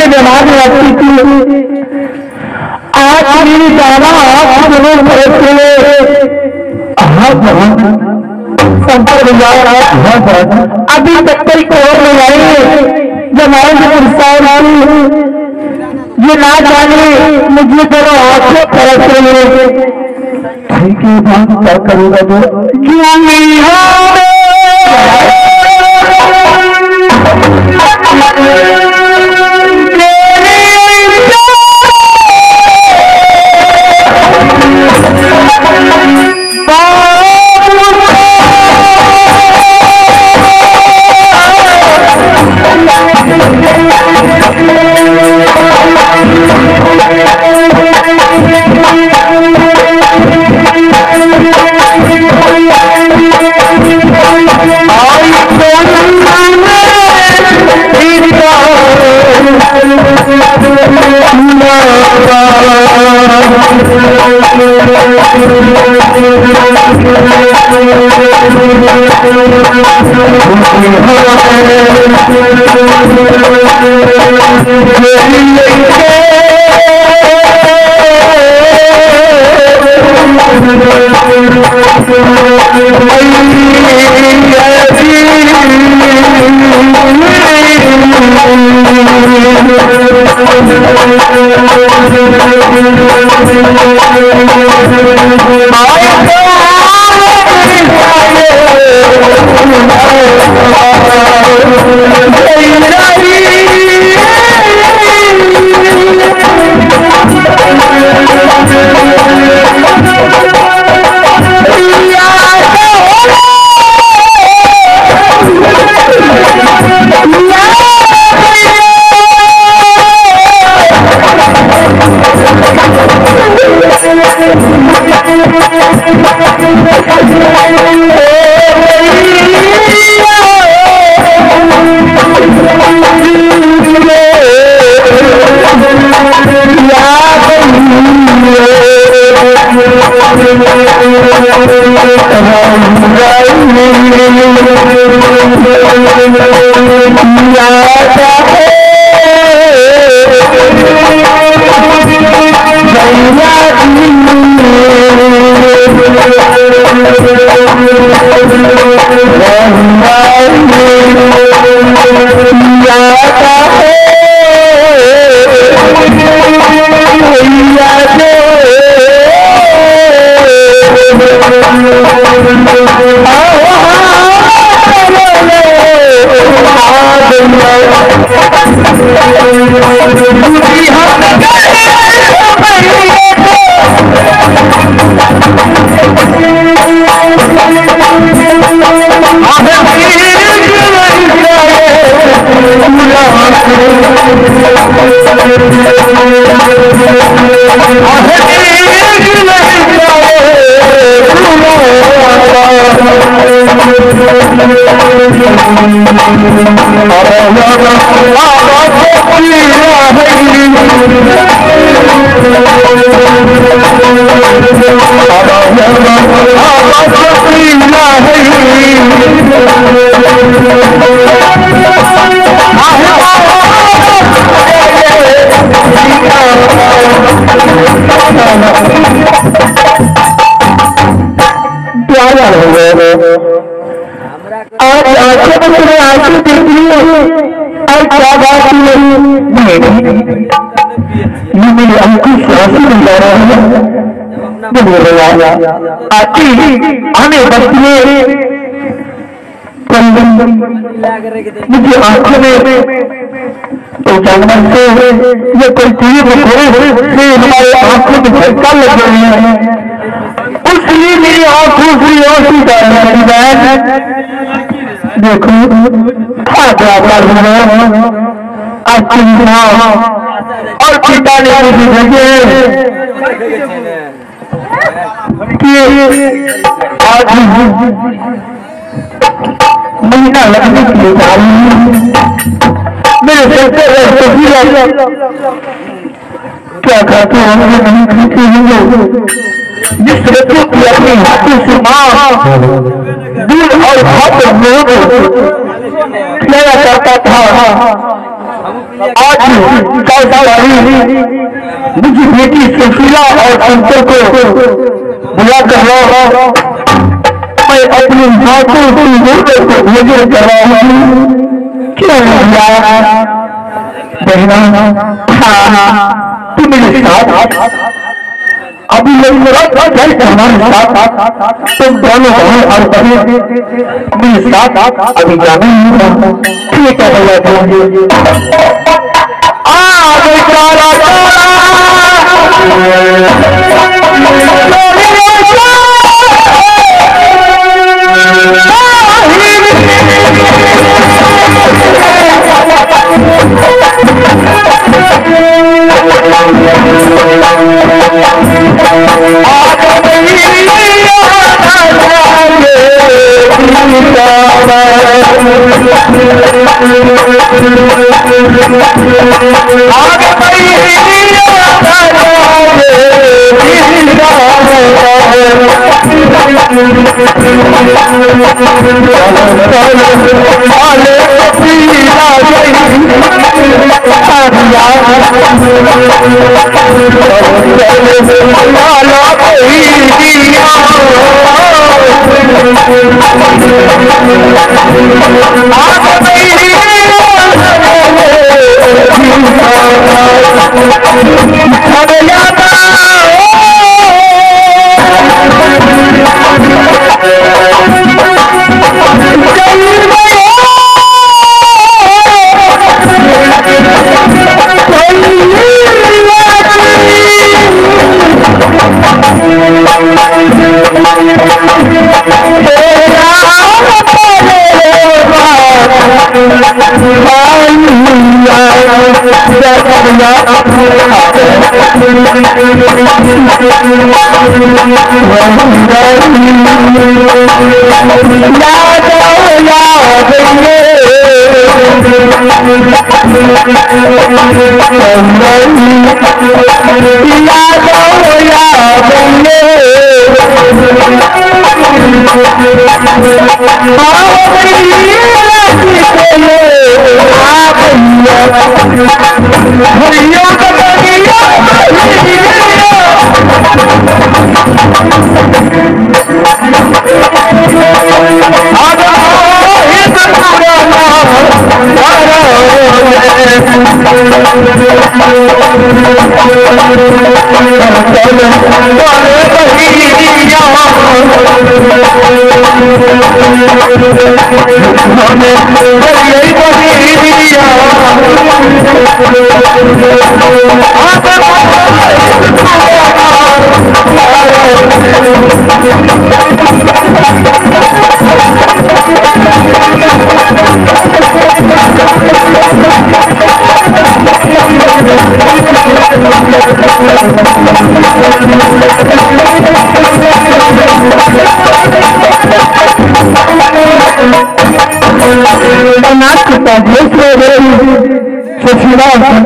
के दिमाग में रखती थी आज मेरी दाना आप जरूर पहुंचे अभी तक कोई और नहीं आई जमाए ये ना जाने मुझे करो आंखें तरस रही ठीक है बात क्या करूंगा तो क्यों नहीं हमें बच्चे मुझे आंखों में तो जानवर से ये कोई चीज से हमारे आंखों में झटका लग रही है इसलिए मेरी आंखों से देखो और पिता ने मुझे भेजे आज महीना लगने के लिए मेरे क्या कहते हैं मुझे नहीं खींचे होंगे जिस बच्चों की अपने हाथों से माँ दूध और भात खिलाया करता था आज मुझे बेटी सुशीला और अंतर को बुला कर लो। मैं अपनी हाथों से लेकर को भेजे कर रहा हूँ। क्यों बहना? हाँ तू मेरे साथ अभी हमारे साथ तुम दोनों और बहन मेरे साथ अभी जाना नहीं। ठीक है भैया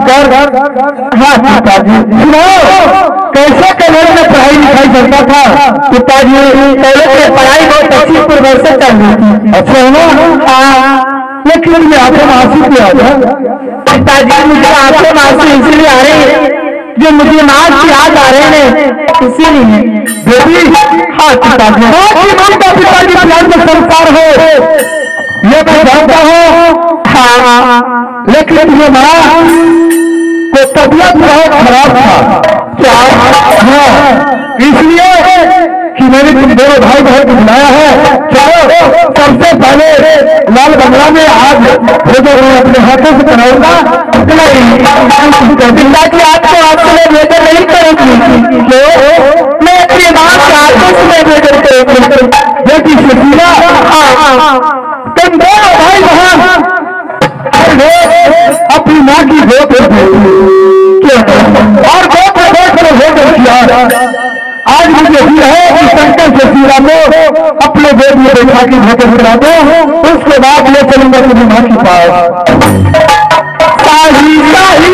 हाँ पिताजी कैसे कॉलेज में पढ़ाई लिखाई करता था पिताजी? कॉलेज में पढ़ाई बहुत अच्छी प्रदर्शन कर रही थी। अच्छा है ना? लेकिन मुझे आंखें आंसू पे आ गया पिताजी। मुझे आंखें आंसू इसलिए आ रहे हैं जो मुझे माँ की याद आ रहे हैं, इसीलिए बेटी। हाँ पिताजी, पिताजी प्यार का संस्कार हो ये मैं जानता हूँ। हाँ लेकिन ये माँ को तबियत बहुत खराब था क्या? हाँ इसलिए कि मैंने तुम दोनों भाई बहन को बुलाया है। चलो सबसे पहले लाल बंगला में आज भोजन अपने हाथों से बनाऊंगा। पिताजी आपको आपके लिए वेदन नहीं करूंगी, मैं अपनी माँ के हाथों से वेदन करूंगी। बेटी सुशीला तुम दोनों भाई बहन अपनी माँ की गोद और गोद में बैठ कर किया। आज मुझे भी है कि शंकर सुशीला को अपने गोद में बैठा के भोजन करा दो, उसके बाद ले चलूंगा अपनी माँ के पास। साही साही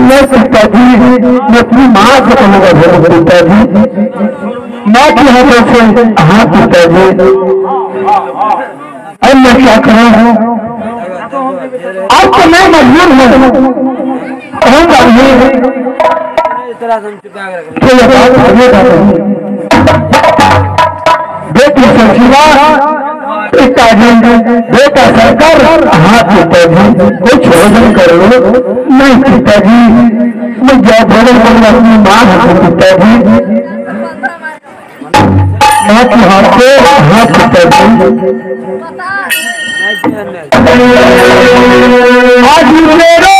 मैं अपनी माँ को कहूँगा पिताजी, माँ के हाथों से हाँ पिताजी। अब मैं क्या करूँ? अब तो मैं मजबूर हूँ, कहूँगा बेटी सचिवा पिताजी, बेटा सरकार हाँ पिताजी, कुछ भोजन करो। नहीं पिताजी, मैं क्या भोजन करूँ? अपनी माँ हूँ पिताजी, माँ के हाथ से हाँ पिताजी। आज मेरे